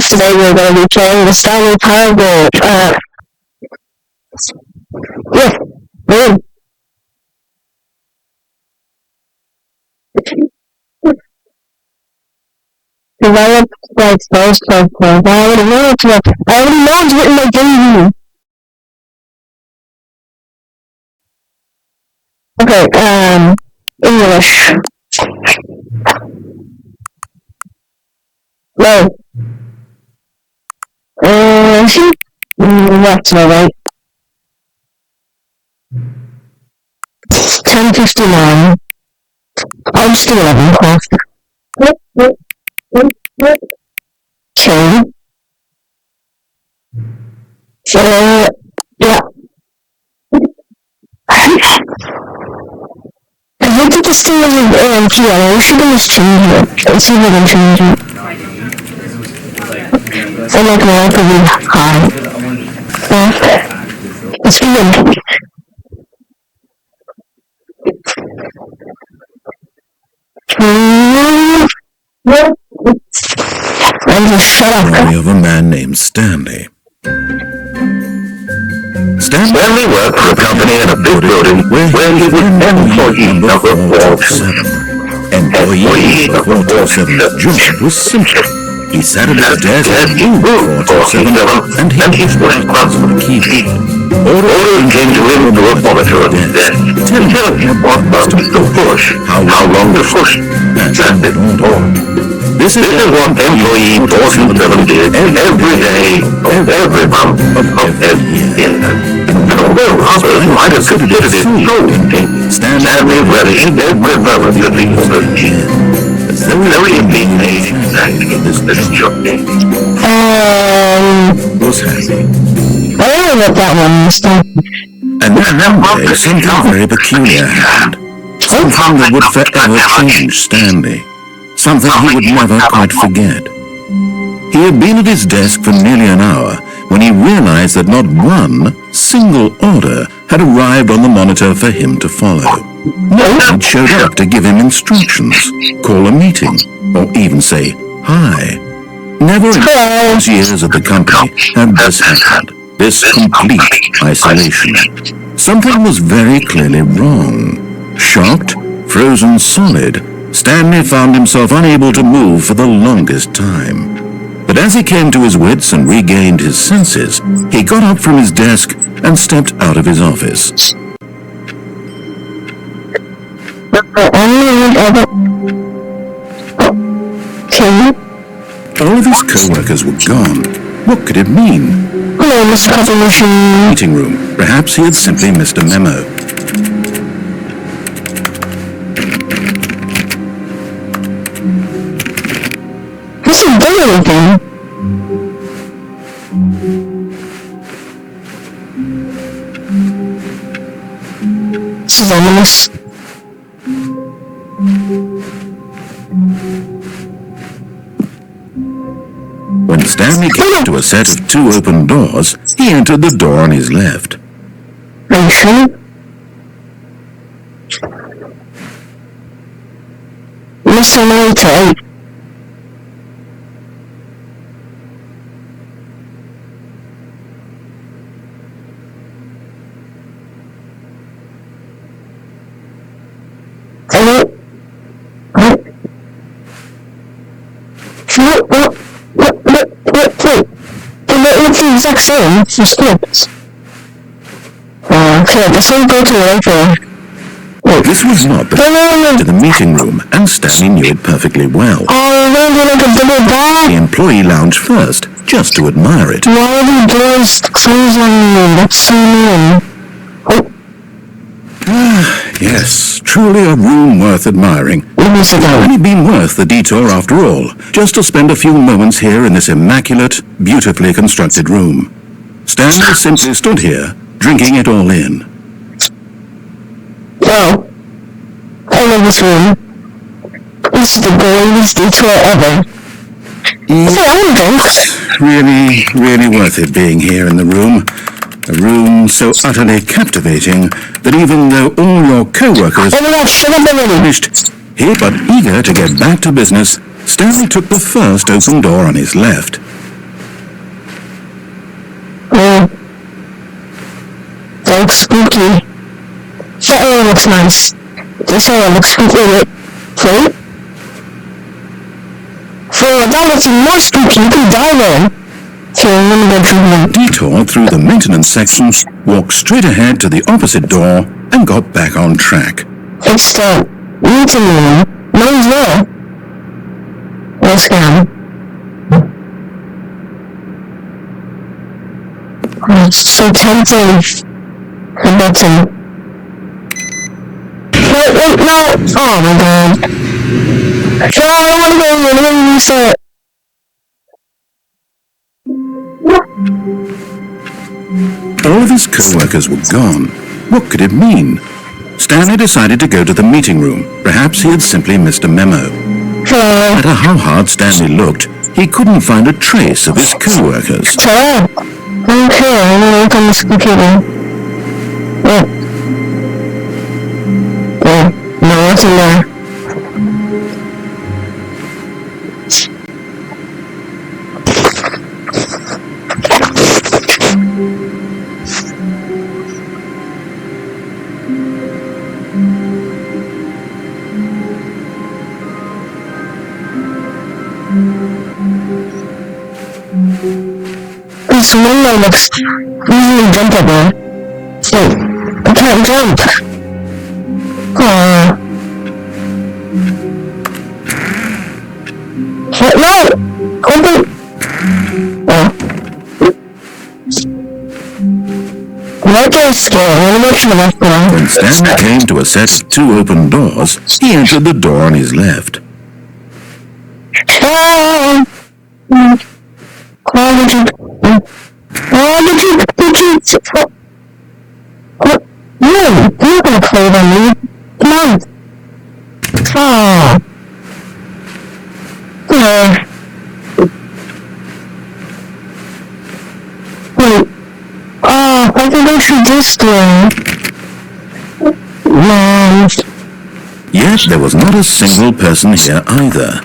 Today we're going to be playing the Stanley Parable. Yeah, boom. Develop like those programs. I already know it's written like Daisy. Okay, English. No. That's all right. 10:59. I'll just do 11 o'clock. Okay. Yeah. I looked at the still in piano. We should just change it. Let's see if we can change it. I like relatively high. Let's begin. Story of a man named Stanley. Stanley worked for a company in a big building where he was employee number 47. Employee number 47's job was simple. He sat at his desk at booth 47 and he was responsible to keep it. Orders came to him through a monitor on his desk, telling him what buttons to push, how long to push, and it on. This is what employee 47 did every day, every month, of every year. And although others might have considered it so Stanley ready every moment of the year. Very amazing exactly this journey. Was happy. I don't know what that one was. And then one day, something very peculiar happened. Something that would forever change Stanley. Something he would never quite forget. He had been at his desk for nearly an hour when he realized that not one single order had arrived on the monitor for him to follow. No one showed up to give him instructions, call a meeting, or even say hi. Never in all his years at the company had this happened, this complete isolation. Something was very clearly wrong. Shocked, frozen solid, Stanley found himself unable to move for the longest time. But as he came to his wits and regained his senses, he got up from his desk and stepped out of his office. All of his co-workers were gone. What could it mean? Hello, Mr. Coffee Meeting room. Perhaps he had simply missed a memo. Doesn't do anything. This is ominous. When Stanley came to a set of 2 open doors, he entered the door on his left. Are you sure? Mr. Military. It's the exact same for scripts. Okay, this will go to later. This was not the meeting room, and Stanley knew it perfectly well. Oh, maybe like a double bar? The employee lounged first, just to admire it. Why are the doors closed on me? That's so mean. Yes, truly a room worth admiring. It had only been worth the detour after all, just to spend a few moments here in this immaculate, beautifully constructed room. Stanley simply stood here, drinking it all in. Wow. I love this room. This is the greatest detour ever. Really worth it being here in the room. A room so utterly captivating that even though all your co-workers finished here but eager to get back to business, Stanley took the first open door on his left. looks spooky. That area looks nice. This area looks spooky. Wait. That looks more spooky. You can die there. So I'm gonna go through here. Detoured through the maintenance sections, walked straight ahead to the opposite door, and got back on track. It's the meeting room. No one's there. Let's go. Oh, it's so tempting. The button. Wait, no! Oh my god. No, I don't wanna go in. Let me restart. All of his co-workers were gone. What could it mean? Stanley decided to go to the meeting room. Perhaps he had simply missed a memo. Hello. No matter how hard Stanley looked, he couldn't find a trace of his co-workers. Hello. Okay, I'm gonna look on this computer. Oh. Oh, no, what's in there? This window looks easily jumpable. Wait, I can't jump. Aww. No! Open! Oh. That guy's scary. I'm gonna make sure that's gone. When Stanley came to a set of 2 open doors, he entered the door on his left. You're gonna play on me. Come on. Wait. I think I should this way. Yet there was not a single person here either.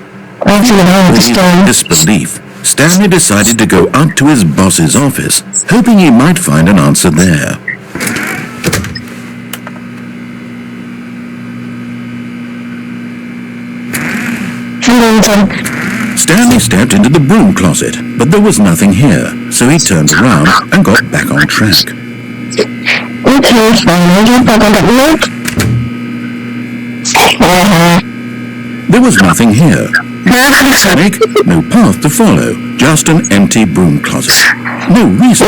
In disbelief, Stanley decided to go up to his boss's office, hoping he might find an answer there. Stanley stepped into the broom closet, but there was nothing here, so he turned around and got back on track. Okay, fine, I'll get back on the road. There was nothing here. No path to follow, just an empty broom closet. No reason.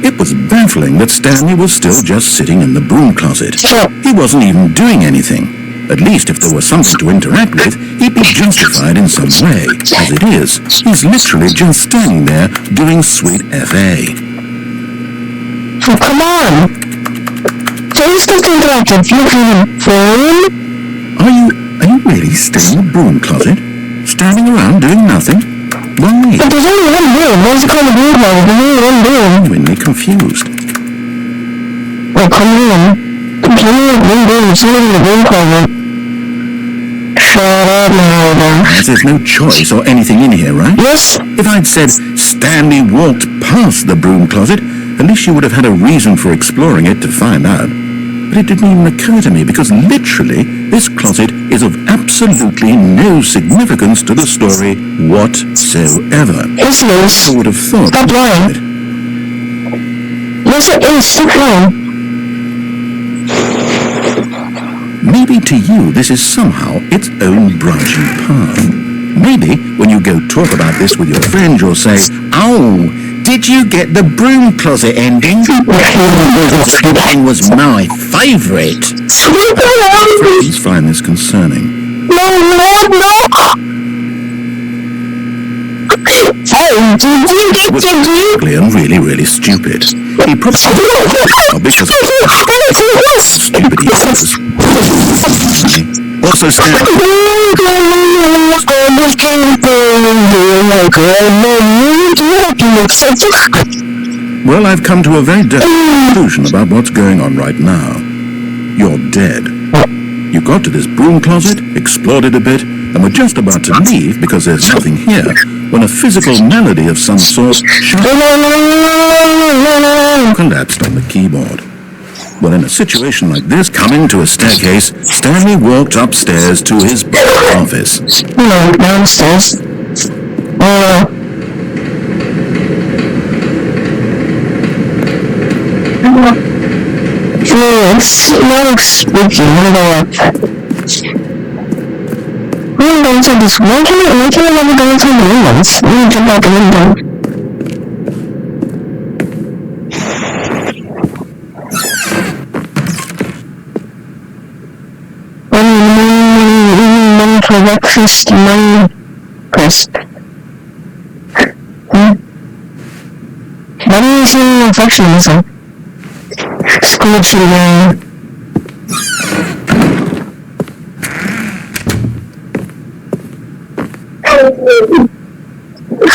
It was baffling that Stanley was still just sitting in the broom closet. He wasn't even doing anything. At least if there was something to interact with, he'd be justified in some way. As it is, he's literally just standing there doing sweet FA. Oh, come on! Please don't interact with you phone. Are you really still in the broom closet? Standing around doing nothing? Why? But there's only one room. What's it called a broom closet? There's only one room. Genuinely confused. Oh, come on. There's only one room. It's only in the broom closet. Shut up, now. There's no choice or anything in here, right? Yes. If I'd said Stanley walked past the broom closet, at least you would have had a reason for exploring it to find out. But it didn't even occur to me because literally this closet is of absolutely no significance to the story whatsoever. Yes, it is. I would have thought. Stop lying. Yes, it is. Stop lying. Maybe to you this is somehow its own branching path. Maybe when you go talk about this with your friends you'll say, "Oh, did you get the broom closet ending? That ending was my favourite." Please find this concerning. No. Oh, did you get the Ugly and really stupid. He probably because stupid he was. Also well, I've come to a very definite conclusion about what's going on right now. You're dead. You got to this broom closet, explored it a bit, and were just about to leave because there's nothing here, when a physical melody of some sort collapsed on the keyboard. Well, in a situation like this, coming to a staircase, Stanley walked upstairs to his office. No, downstairs. It's not spooky. I'm going to this one. Why can't I never go into the windows? Let me jump out the window. For breakfast, breakfast. What is your perfectionism? School children.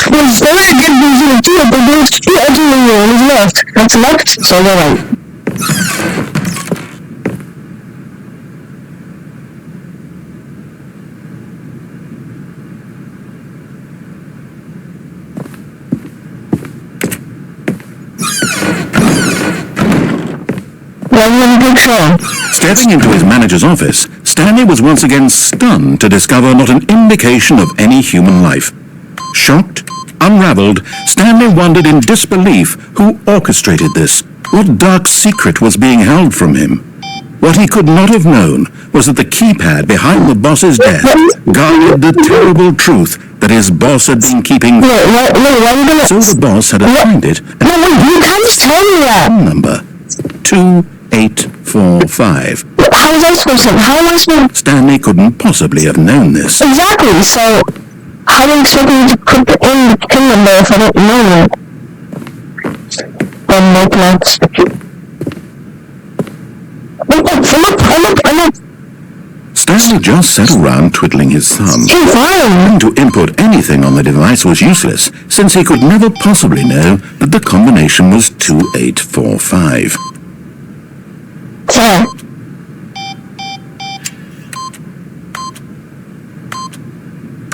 Well, so I get busy with you, but there's 2 elderly ones left. That's left, so they're right. Stepping into his manager's office, Stanley was once again stunned to discover not an indication of any human life. Shocked, unraveled, Stanley wondered in disbelief who orchestrated this. What dark secret was being held from him? What he could not have known was that the keypad behind the boss's desk guarded the terrible truth that his boss had been keeping. So the boss had assigned it. You can't tell me that. Number 2845. How was I supposed to? How am I supposed to? Stanley couldn't possibly have known this. Exactly. So, how do you expect me to put in the pin number if I don't know it? No plans. I'm up. Stanley just sat around twiddling his thumb. Trying to input anything on the device was useless, since he could never possibly know that the combination was 2845. Sir.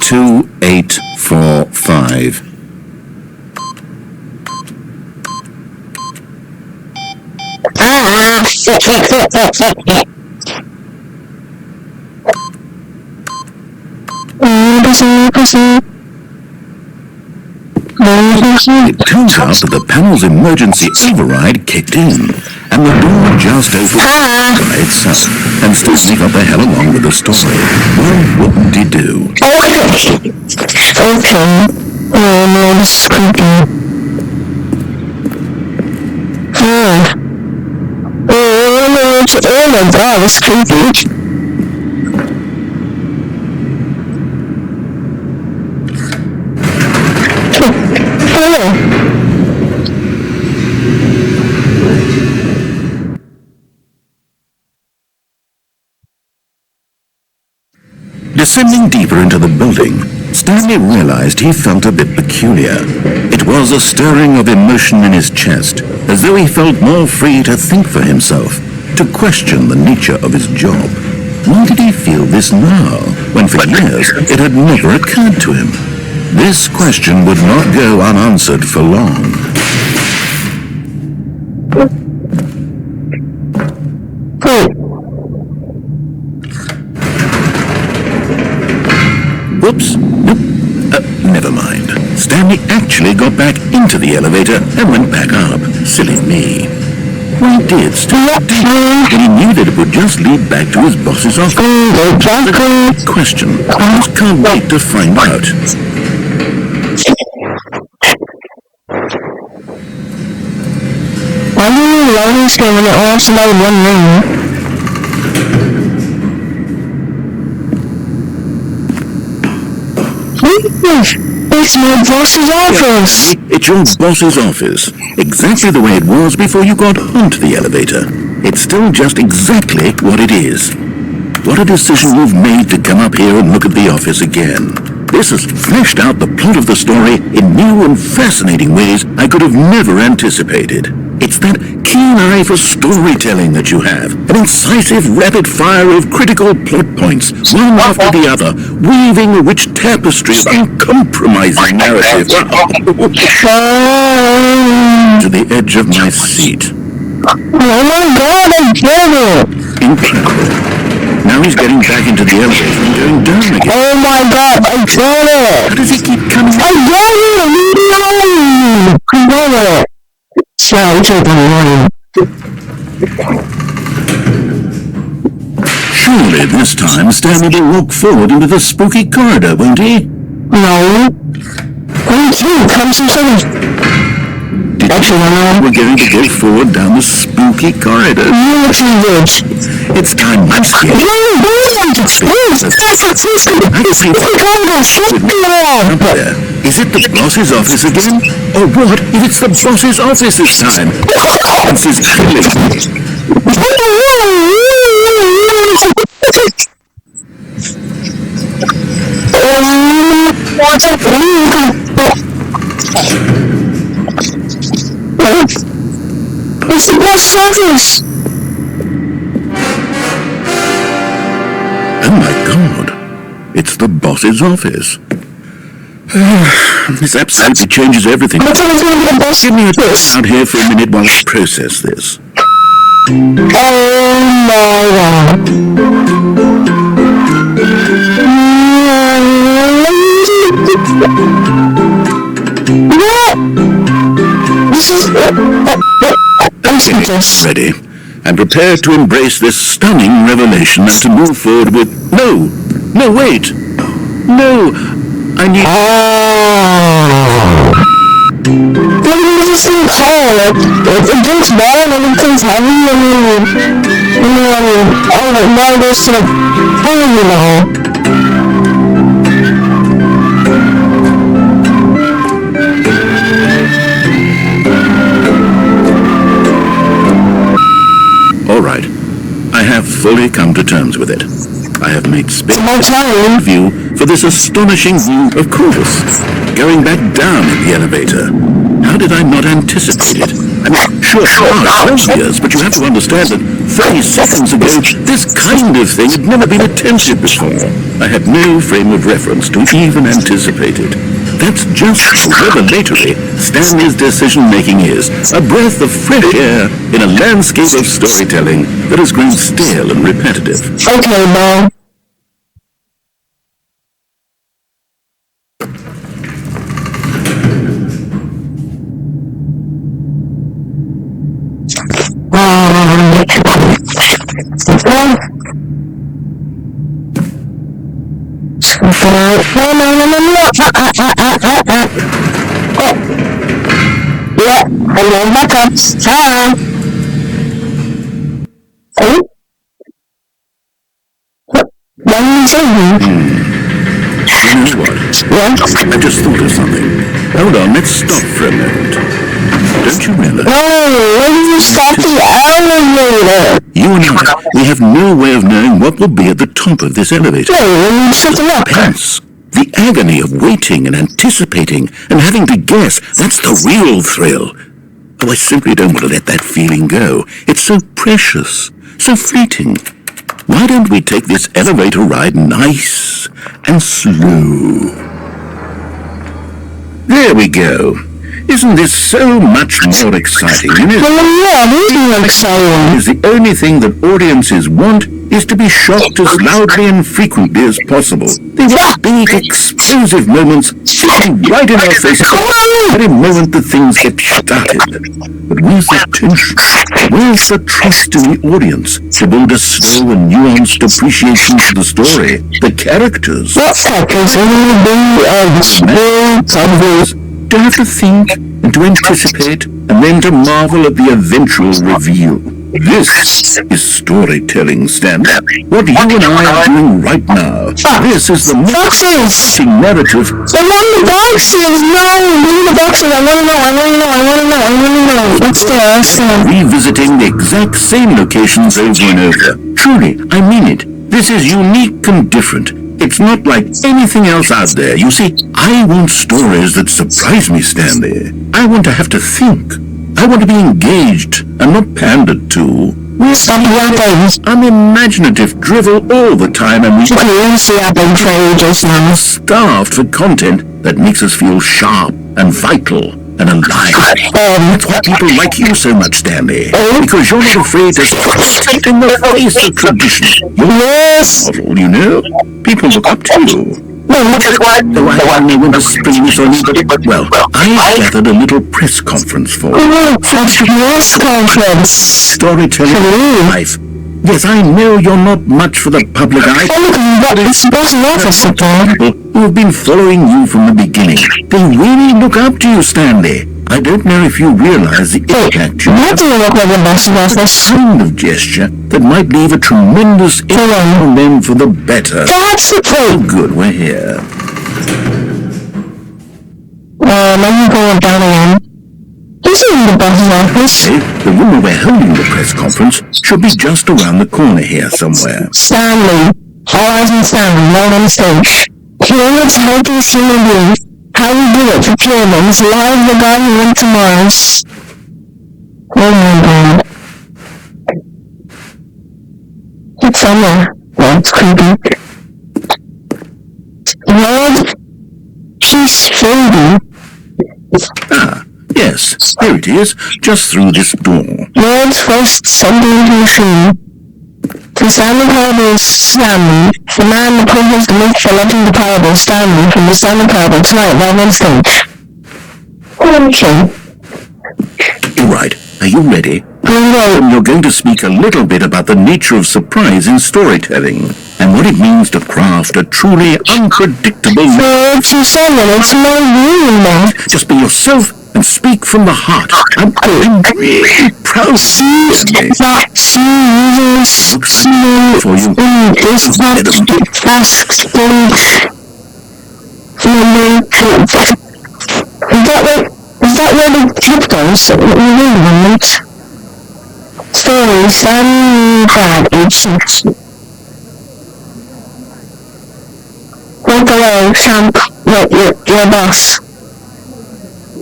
2845. It turns out that the panel's emergency override kicked in, and the door just opened by itself, and Stanley got the hell along with the story. Well, what did he do? Okay. Oh no, this is creepy. Oh my god, this is creepy. Descending deeper into the building, Stanley realized he felt a bit peculiar. It was a stirring of emotion in his chest, as though he felt more free to think for himself, to question the nature of his job. Why did he feel this now, when for years it had never occurred to him? This question would not go unanswered for long. Whoops. Nope. Never mind. Stanley actually got back into the elevator and went back up. Silly me. Why did Stanley do that when he knew that it would just lead back to his boss's office? The question. I just can't wait to find out. Why do you love this game when it all has to be one room? It's my boss's office! It's your boss's office. Exactly the way it was before you got onto the elevator. It's still just exactly what it is. What a decision you've made to come up here and look at the office again. This has fleshed out the plot of the story in new and fascinating ways I could have never anticipated. It's that keen eye for storytelling that you have, an incisive rapid fire of critical plot points, one after the other, weaving a rich tapestry of uncompromising narrative. To the edge of my seat. Oh my God, I get it! Incredible. Now he's getting back into the elevator and going down again. Oh my God, I get it! How does he keep coming I get it! Leave me alone! I get it! Sorry, take the warning. Surely this time Stanley will walk forward into the spooky corridor, won't he? No. Thank you, come some sort of... We're going to go forward down the spooky corridor. Military ridge. It's time I'm scared. No, that's a tissue. It's a corridor, shut me off. Is it the boss's office again? Or what if it's the boss's office this time? This is killing me. It's the boss's office. Oh my God. It's the boss's office. This absolutely changes everything. Give me a toss out here for a minute while I process this. Oh my God. Okay, ready. I'm prepared to embrace this stunning revelation and to move forward with... No! No, wait! No! I need... What is this thing called? It drinks water and everything's heavy and now it goes to the... you know. All right. I have fully come to terms with it. I have made space view for this astonishing view, of course. Going back down in the elevator. How did I not anticipate it? I mean, sure, obvious, but you have to understand that 30 seconds ago, this kind of thing had never been attempted before. I had no frame of reference to even anticipate it. That's just how revelatory Stanley's decision-making is. A breath of fresh air in a landscape of storytelling that has grown stale and repetitive. Okay, Mom. Yeah, hello, backups. Hi. Oh? What are you saying? You know what? Yeah? I just thought of something. Hold on, let's stop for a moment. Don't you realize? No, when you stop the elevator? You and I, we have no way of knowing what will be at the top of this elevator. No, when you shut them up. Hence, the agony of waiting and anticipating and having to guess, that's the real thrill. Oh, I simply don't want to let that feeling go. It's so precious, so fleeting. Why don't we take this elevator ride nice and slow? There we go. Isn't this so much more exciting? Well, yeah, it is exciting. Is the only thing that audiences want is to be shocked as loudly and frequently as possible. They want big, explosive moments sitting right in our faces the very moment the things get started. But where's the tension? Where's the trust in the audience to build a slow and nuanced appreciation of the story, the characters? What characters? The small converse. To have to think and to anticipate and then to marvel at the eventual reveal. This is storytelling, Stanley. What you and I are doing right now. This is the boxes! narrative. I want the boxes! No! Give me the boxes! I want to know! What's there? Revisiting the exact same locations over and over. Truly, I mean it. This is unique and different. It's not like anything else out there. You see, I want stories that surprise me, Stanley. I want to have to think. I want to be engaged and not pandered to. Stop yapping. Unimaginative drivel all the time, and we yapping for ages now. starved for content that makes us feel sharp and vital and alive. That's why people like you so much, Stanley. Because you're not afraid to spit in the face of tradition. Yes. All you know, people look up to you. Though I don't know when to spring this on you, but, well, I gathered a little press conference for you. Press conference. Storytelling life. Yes, I know you're not much for the public eye. But it's boss's office again. People who have been following you from the beginning. They really look up to you, Stanley. I don't know if you realize the impact you What do you look like a boss's office? kind of gesture that might leave a tremendous impact on them for the better. That's the point. Good, we're here. Let me go down again. This isn't the boss's office. Hey, the room where we're holding the press conference should be just around the corner here somewhere. Stanley. All eyes on Stanley, right on stage. Pyramids healthiest human being. How we do it for pyramids. Live the guy who went to Mars. Oh my god. It's somewhere. Oh, it's creepy. Lord, she's shady. Ah, yes, here it is, just through this door. Lord's first sending machine. The Stanley Parable is Stanley, the man that published the myth, the legend, the parable, Stanley, from the Stanley Parable tonight, live on stage. Okay. Right, are you ready? You're going to speak a little bit about the nature of surprise in storytelling, and what it means to craft a truly unpredictable... For 2 minutes, my room now. Just be yourself and speak from the heart. I'm really proud of you, Stanley. That she uses For you. is not fast stage. Is that where the tip goes? Story, Stanley Bad, age 6. Walk away, Champ, your boss.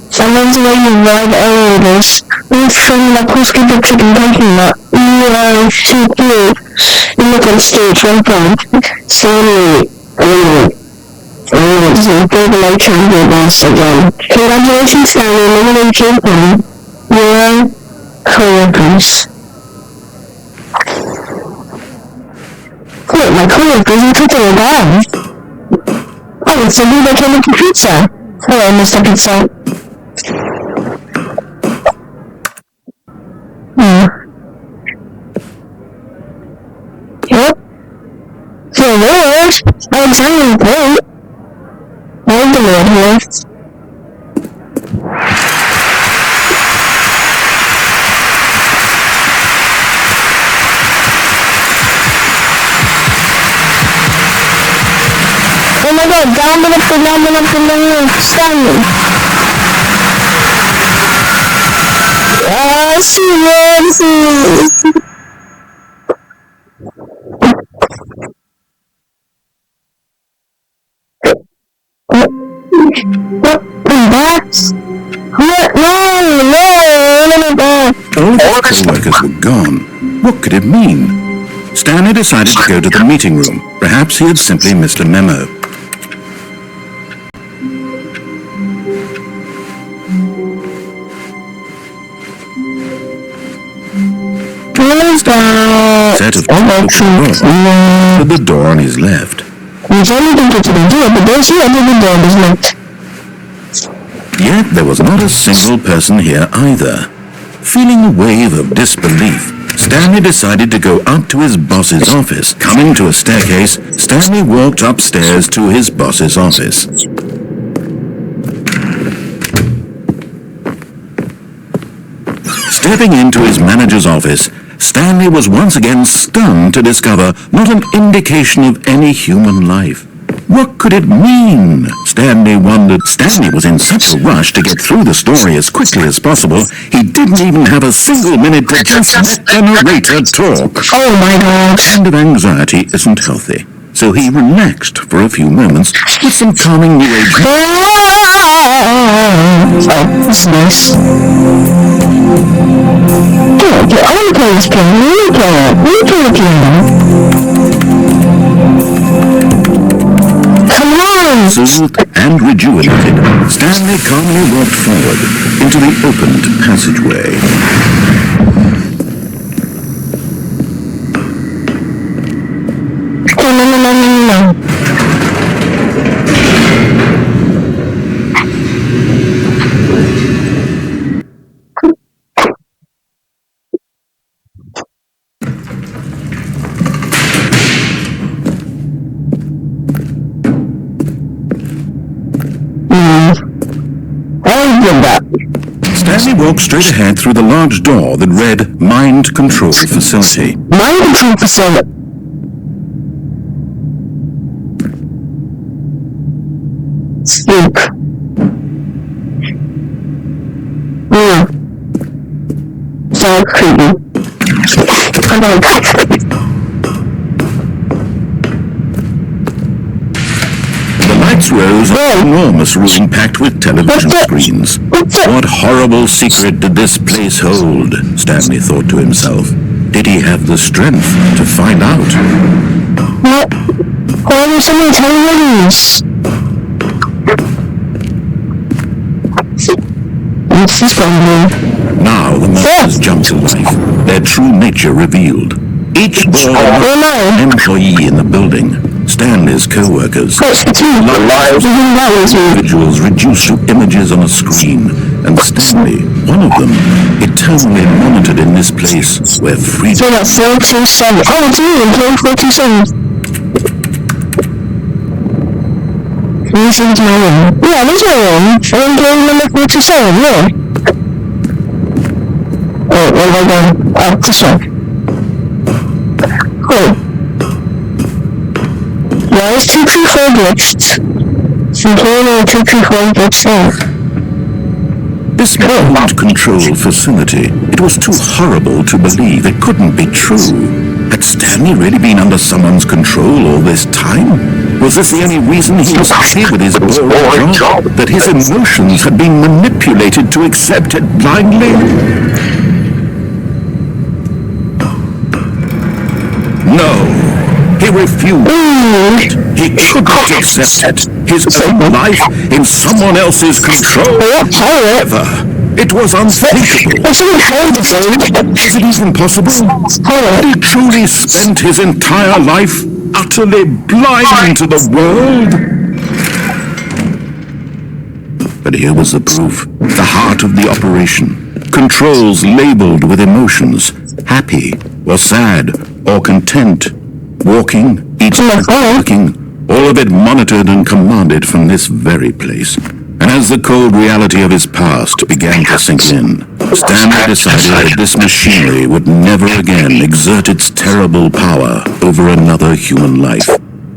Someone's waiting ride elevators. We're from the housekeeper chicken parking lot. You are too cute. You look on stage, one point. Stanley, this is a big light champion boss again. Congratulations, Stanley, eliminate champion. Your co-workers. Wait, my co-workers are cooking a dog. Oh, it's a new that came with pizza. Hello, Mr. Pizza. Yep. So there's Alexander Great. Hold the lid here. Oh my god, down, Stanley. She loves it. All the co-workers were gone. What could it mean? Stanley decided to go to the meeting room. Perhaps he had simply missed a memo. Set of but the door on his left. Yet there was not a single person here either. Feeling a wave of disbelief, Stanley decided to go up to his boss's office. Coming to a staircase, Stanley walked upstairs to his boss's office. Stepping into his manager's office, Stanley was once again stunned to discover not an indication of any human life. What could it mean? Stanley wondered. Stanley was in such a rush to get through the story as quickly as possible, he didn't even have a single minute to just let the narrator talk. Oh my god. This kind of anxiety isn't healthy. so he relaxed for a few moments with some calming New Age. Oh, that's nice. Okay, I want to play this piano. Let me play the piano. Come on! Soothed and rejuvenated, Stanley calmly walked forward into the opened passageway. No. Stanley walked straight ahead through the large door that read Mind Control Facility. Mind Control Facility. Sleep. Yeah. So creepy. The lights rose in an enormous room packed with television screens. What horrible secret did this place hold? Stanley thought to himself. Did he have the strength to find out? What? Why are there so many televisions? Now the monsters jumped to life, their true nature revealed. Each bore an employee in the building. Stanley's co-workers, the lives of individuals reduced to images on a screen, and Stanley, one of them, eternally monitored in this place where freedom... 427. Oh, it's me, employee 427. This is my room. Yeah, this is my room. Employee number 427, yeah. Oh, where am I going? Oh, this one. Cool. Why is 234 glitched? Employee 234 glitched off. This mind control facility, it was too horrible to believe. It couldn't be true. Had Stanley really been under someone's control all this time? Was this the only reason he was happy with his boring job? That his emotions had been manipulated to accept it blindly? No. He refused. He couldn't accept it. His own life in someone else's control. However, it was unthinkable. Is it even possible? Had he truly spent his entire life utterly blind to the world? But here was the proof. The heart of the operation. Controls labeled with emotions. Happy or sad or content. Walking, eating, working, all of it monitored and commanded from this very place. And as the cold reality of his past began to sink in, Stanley decided that this machinery would never again exert its terrible power over another human life.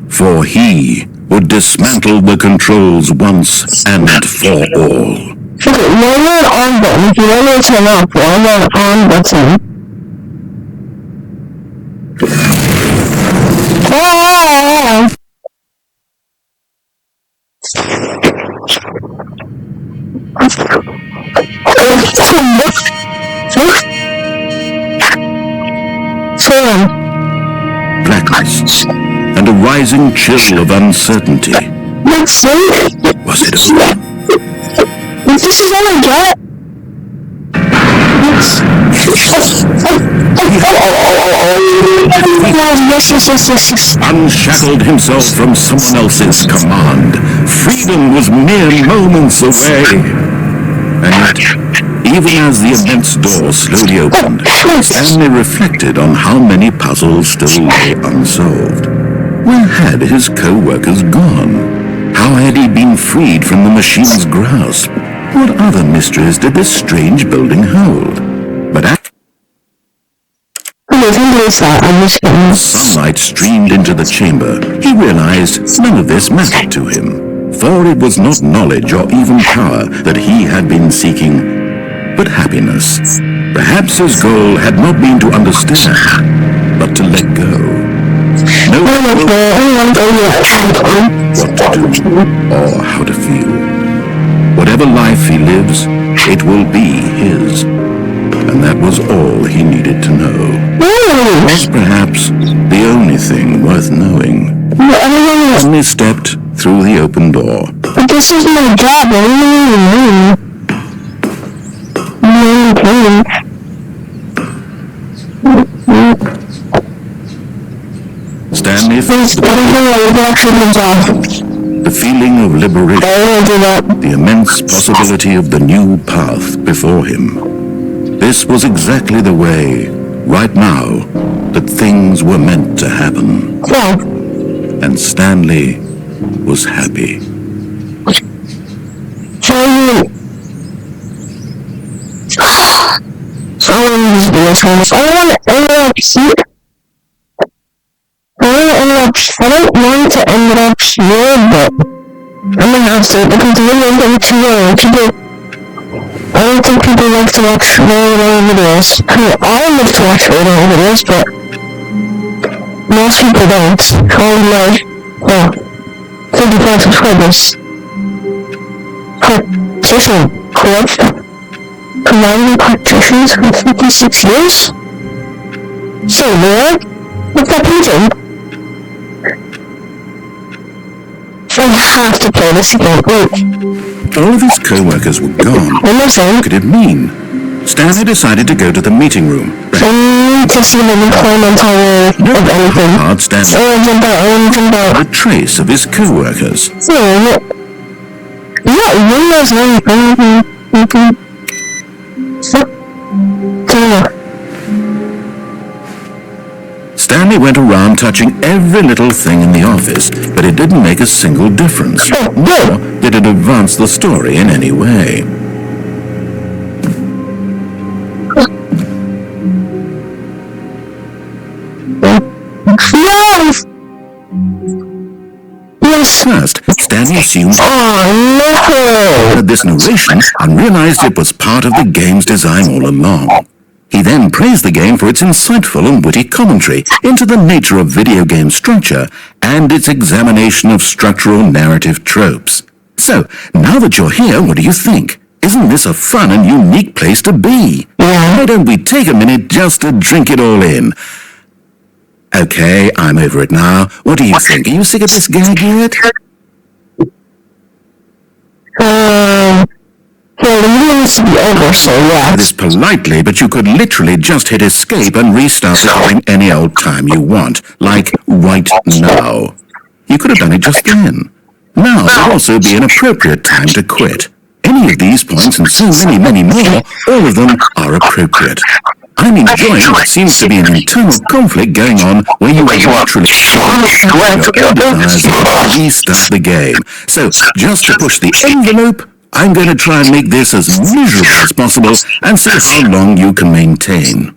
For he would dismantle the controls once and for all. Why not on button? If you want to turn off, why not on button? Oh! Blackness and a rising chill of uncertainty. Was it over? This is all I get? Yes. Unshackled himself from someone else's command. Freedom was mere moments away. And yet, even as the immense door slowly opened, Stanley reflected on how many puzzles still lay unsolved. Where had his co-workers gone? How had he been freed from the machine's grasp? What other mysteries did this strange building hold? But as sunlight streamed into the chamber, he realized none of this mattered to him. For it was not knowledge or even power that he had been seeking, but happiness. Perhaps his goal had not been to understand, but to let go. No what to do or how to feel. Whatever life he lives, it will be his. And that was all he needed to know. Was perhaps the only thing worth knowing. Stanley stepped through the open door. But this is my job. What do you mean? Stanley felt the feeling of liberation, the immense possibility of the new path before him. This was exactly the way, right now, that things were meant to happen. And Stanley was happy. I don't want to end it up here, but I'm gonna have to, because the video is too long. I don't think people like to watch very long videos. I love to watch very long videos, but most people don't. Only like, 55 subscribers. Partition correct? Commanding partitions for 56 years? So, man, what's that painting? I have to play this again. Wait. All of his co-workers were gone. What could it mean? Stanley decided to go to the meeting room. I need to see the employment of anything. Hard Stanley. A trace of his co-workers. Windows anything. Stanley went around touching every little thing in the office, but it didn't make a single difference, nor did it advance the story in any way. First, Stanley assumed heard this narration and realized it was part of the game's design all along. He then praised the game for its insightful and witty commentary into the nature of video game structure and its examination of structural narrative tropes. So, now that you're here, what do you think? Isn't this a fun and unique place to be? Why don't we take a minute just to drink it all in? Okay, I'm over it now. What do you think? Are you sick of this gag yet? Well, the video needs to be over, so yeah. This politely, but you could literally just hit escape and restart the game any old time you want, like right now. You could have done it just then. Now would also be an appropriate time to quit. Any of these points and so many more, all of them are appropriate. I'm enjoying what seems to be an internal conflict going on where you literally restart the game. So, just to push the envelope, I'm going to try and make this as miserable as possible and see how long you can maintain.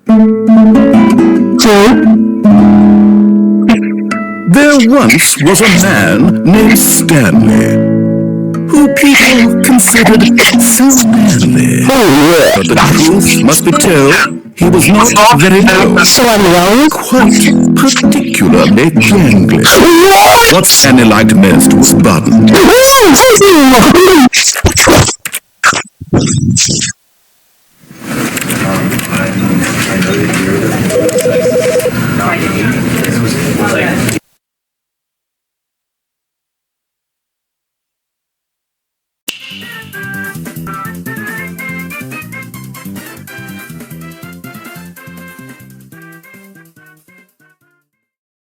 There once was a man named Stanley, who people considered so manly. But the truth must be told, he was not very old. Quite particularly gangly. What Stanley liked most was Button. I know that you're the